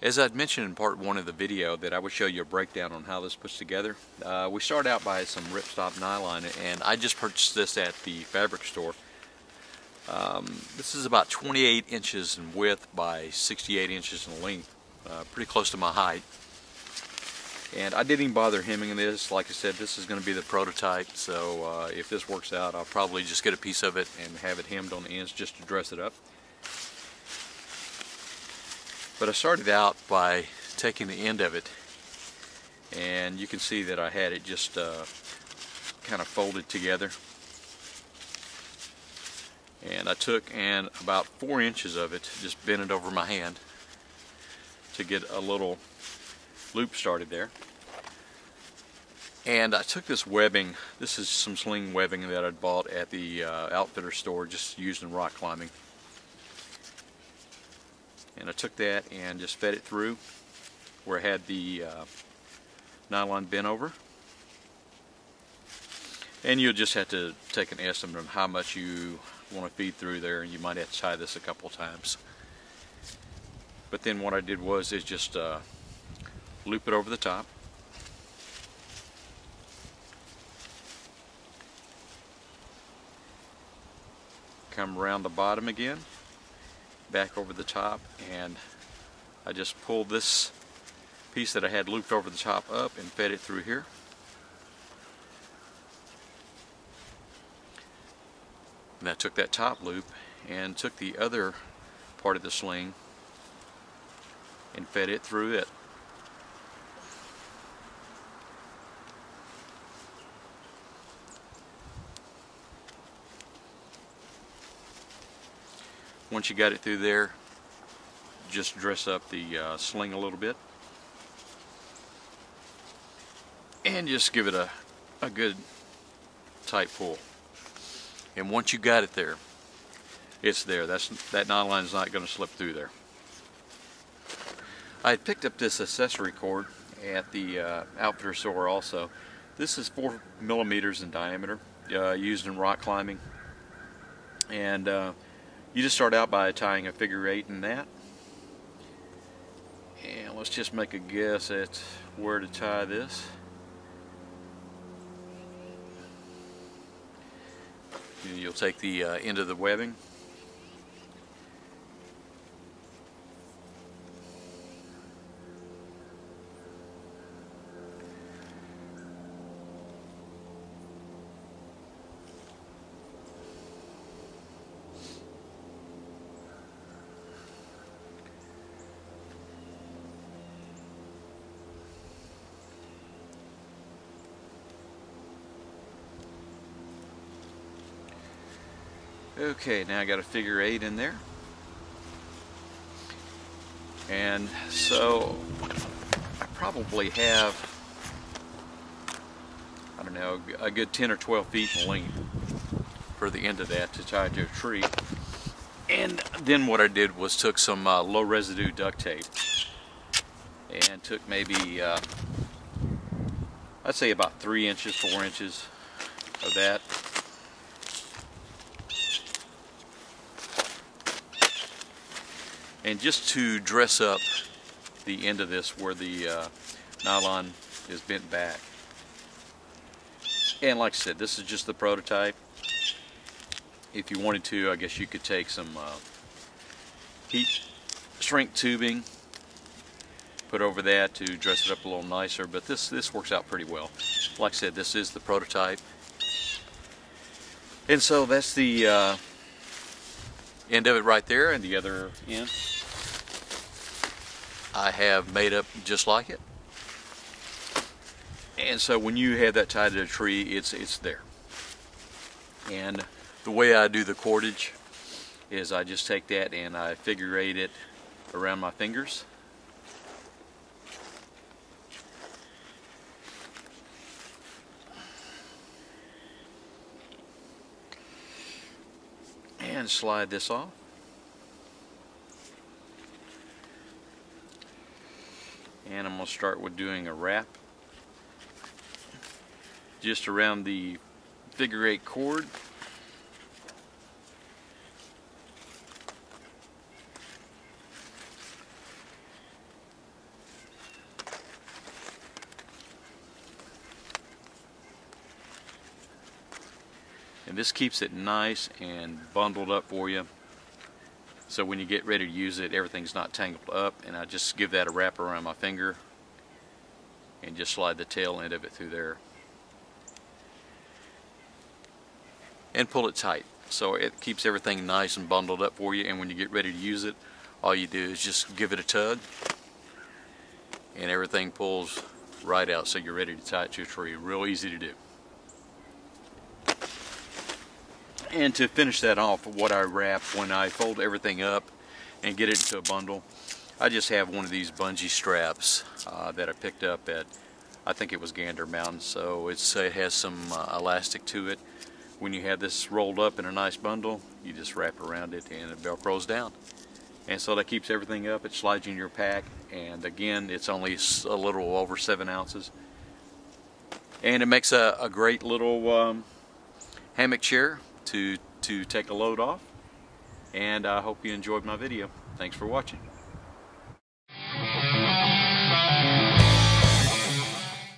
As I'd mentioned in part one of the video that I would show you a breakdown on how this puts together, we start out by some ripstop nylon, and I just purchased this at the fabric store. This is about 28 inches in width by 68 inches in length, pretty close to my height. And I didn't even bother hemming this. Like I said, this is going to be the prototype, so if this works out, I'll probably just get a piece of it and have it hemmed on the ends just to dress it up. But I started out by taking the end of it, and you can see that I had it just kind of folded together. And I took and about 4 inches of it, just bent it over my hand to get a little loop started there. And I took this webbing, this is some sling webbing that I'd bought at the outfitter store, just used in rock climbing. And I took that and just fed it through where I had the nylon bent over. And you'll just have to take an estimate of how much you want to feed through there, and you might have to tie this a couple times. But then what I did was just loop it over the top. Come around the bottom again, back over the top, and I just pulled this piece that I had looped over the top up and fed it through here. And I took that top loop and took the other part of the sling and fed it through it. Once you got it through there, just dress up the sling a little bit and just give it a good tight pull. And once you got it there, it's there. That nylon is not going to slip through there. I had picked up this accessory cord at the outfitter store also. This is 4 millimeters in diameter, used in rock climbing. And you just start out by tying a figure 8 in that. And let's just make a guess at where to tie this. You'll take the end of the webbing, Okay, now I got a figure 8 in there. And so I probably have, I don't know, a good 10 or 12 feet in length for the end of that to tie to a tree. And then what I did was took some low residue duct tape and took maybe, I'd say about 3 inches, 4 inches of that. And just to dress up the end of this where the nylon is bent back. And like I said, this is just the prototype. If you wanted to, I guess you could take some heat shrink tubing, put over that to dress it up a little nicer, but this works out pretty well. Like I said, this is the prototype. And so that's the end of it right there, and the other end I have made up just like it. And so when you have that tied to a tree, it's there. And the way I do the cordage is I just take that and I figure 8 it around my fingers. And slide this off. And I'm going to start with doing a wrap just around the figure 8 cord. And this keeps it nice and bundled up for you, so when you get ready to use it, everything's not tangled up. And I just give that a wrap around my finger and just slide the tail end of it through there and pull it tight, so it keeps everything nice and bundled up for you. And when you get ready to use it, all you do is just give it a tug and everything pulls right out, so you're ready to tie it to a tree. Real easy to do. And to finish that off, what I wrap when I fold everything up and get it into a bundle, I just have one of these bungee straps that I picked up at, I think it was Gander Mountain. So it has some elastic to it. When you have this rolled up in a nice bundle, you just wrap around it and it velcros down. And so that keeps everything up. It slides in your pack, and again, it's only a little over 7 ounces. And it makes a great little hammock chair to take a load off. And I hope you enjoyed my video. Thanks for watching.